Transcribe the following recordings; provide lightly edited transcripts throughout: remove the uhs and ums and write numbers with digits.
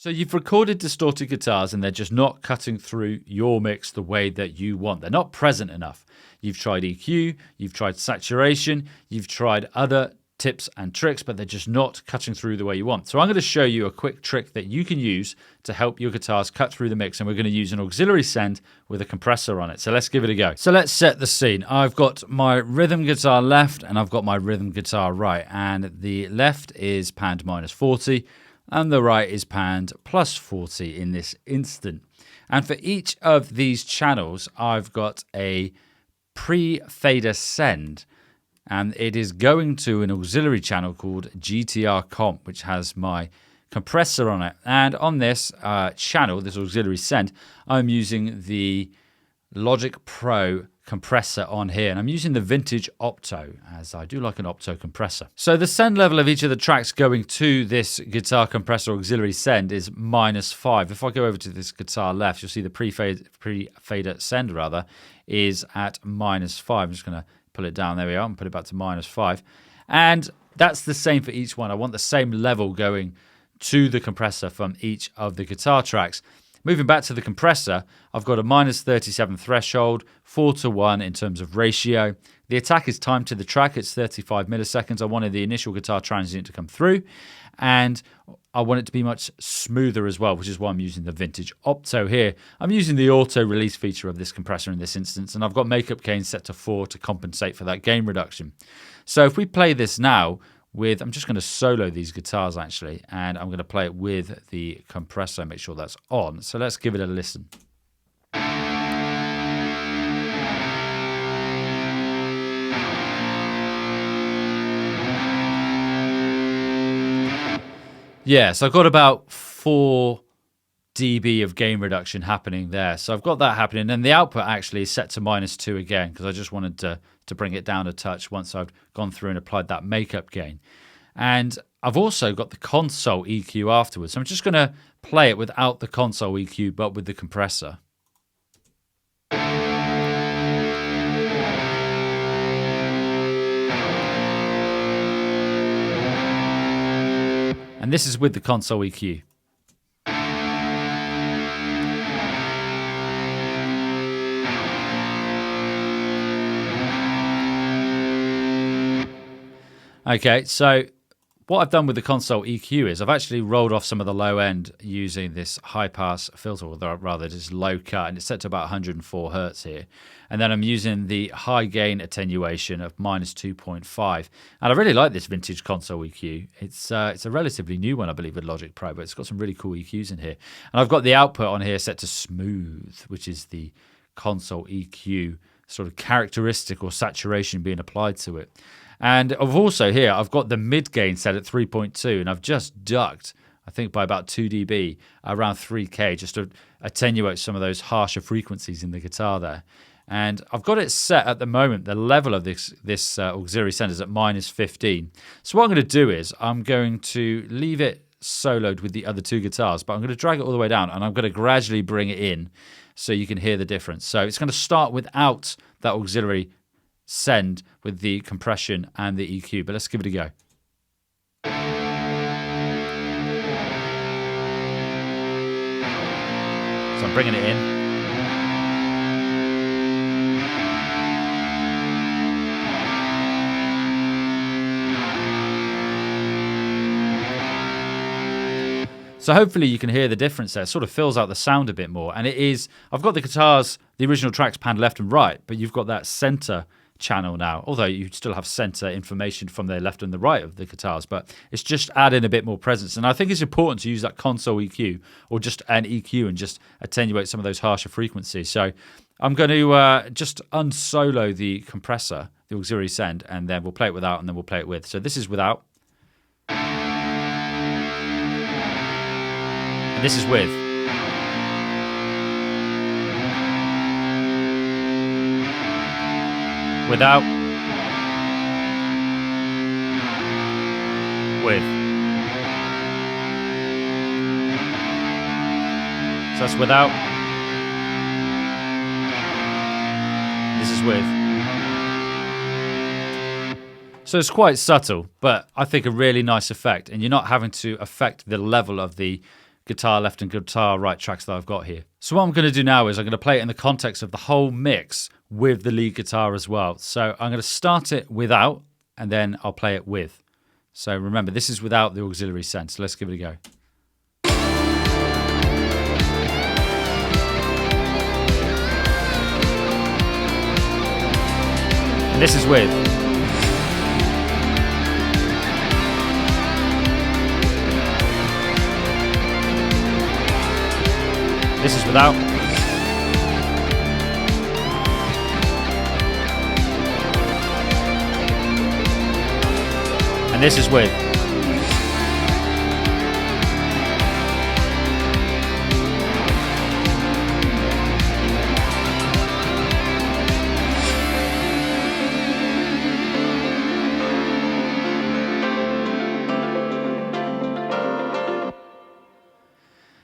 So you've recorded distorted guitars and they're just not cutting through your mix the way that you want. They're not present enough. You've tried EQ, you've tried saturation, you've tried other tips and tricks, but they're just not cutting through the way you want. So I'm going to show you a quick trick that you can use to help your guitars cut through the mix, and we're going to use an auxiliary send with a compressor on it. So let's give it a go. So let's set the scene. I've got my rhythm guitar left and I've got my rhythm guitar right, and the left is panned -40 and the right is panned +40 in this instant. And for each of these channels, I've got a pre-fader send, and it is going to an auxiliary channel called GTR Comp, which has my compressor on it. And on this channel, this auxiliary send, I'm using the Logic Pro compressor on here, and I'm using the vintage Opto, as I do like an Opto compressor. So the send level of each of the tracks going to this guitar compressor auxiliary send is -5. If I go over to this guitar left, you'll see the pre-fader send rather is at -5. I'm just going to pull it down. There we are, and put it back to -5. And that's the same for each one. I want the same level going to the compressor from each of the guitar tracks. Moving back to the compressor, I've got a -37 threshold, 4:1 in terms of ratio. The attack is timed to the track. It's 35 milliseconds. I wanted the initial guitar transient to come through, and I want it to be much smoother as well, which is why I'm using the vintage Opto here. I'm using the auto release feature of this compressor in this instance, and I've got makeup gain set to 4 to compensate for that gain reduction. So if we play this now, I'm just going to solo these guitars actually, and I'm going to play it with the compressor, make sure that's on. So let's give it a listen. Yeah, so I've got about 4 dB of gain reduction happening there. So I've got that happening, and the output actually is set to -2 again, because I just wanted to bring it down a touch once I've gone through and applied that makeup gain. And I've also got the console EQ afterwards. So I'm just going to play it without the console EQ, but with the compressor. And this is with the console EQ. Okay, so what I've done with the console EQ is I've actually rolled off some of the low end using this high pass filter, or rather this low cut, and it's set to about 104 hertz here. And then I'm using the high gain attenuation of -2.5. And I really like this vintage console EQ. It's a relatively new one, I believe, with Logic Pro, but it's got some really cool EQs in here. And I've got the output on here set to smooth, which is the console EQ sort of characteristic or saturation being applied to it. And I've also here, I've got the mid gain set at 3.2, and I've just ducked, I think by about 2 dB, around 3K, just to attenuate some of those harsher frequencies in the guitar there. And I've got it set at the moment, the level of this auxiliary send is at -15. So what I'm going to do is I'm going to leave it soloed with the other 2 guitars, but I'm going to drag it all the way down, and I'm going to gradually bring it in so you can hear the difference. So it's going to start without that auxiliary send with the compression and the EQ, but let's give it a go. So I'm bringing it in. So hopefully you can hear the difference there. It sort of fills out the sound a bit more. And it is, I've got the guitars, the original tracks panned left and right, but you've got that center channel now, although you still have center information from the left and the right of the guitars, but it's just adding a bit more presence. And I think it's important to use that console EQ or just an EQ and just attenuate some of those harsher frequencies. So I'm going to just unsolo the compressor, the auxiliary send, and then we'll play it without, and then we'll play it with. So this is without. And this is with. Without. With. So that's without. This is with. So it's quite subtle, but I think a really nice effect, and you're not having to affect the level of the guitar left and guitar right tracks that I've got here. So what I'm going to do now is I'm going to play it in the context of the whole mix with the lead guitar as well. So I'm going to start it without, and then I'll play it with. So remember, this is without the auxiliary send. So let's give it a go. And this is with. This is without. And this is with.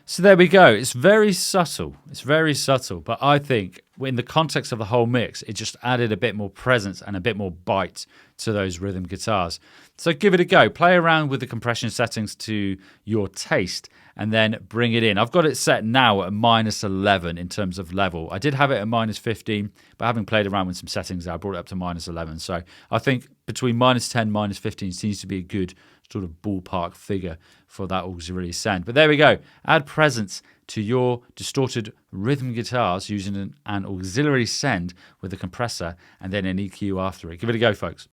So there we go. It's very subtle. It's very subtle. But I think in the context of the whole mix, it just added a bit more presence and a bit more bite to those rhythm guitars. So give it a go. Play around with the compression settings to your taste and then bring it in. I've got it set now at -11 in terms of level. I did have it at -15, but having played around with some settings, I brought it up to -11. So I think between -10, -15 seems to be a good sort of ballpark figure for that auxiliary send. But there we go. Add presence to your distorted rhythm guitars using an auxiliary send with a compressor and then an EQ after it. Give it a go, folks.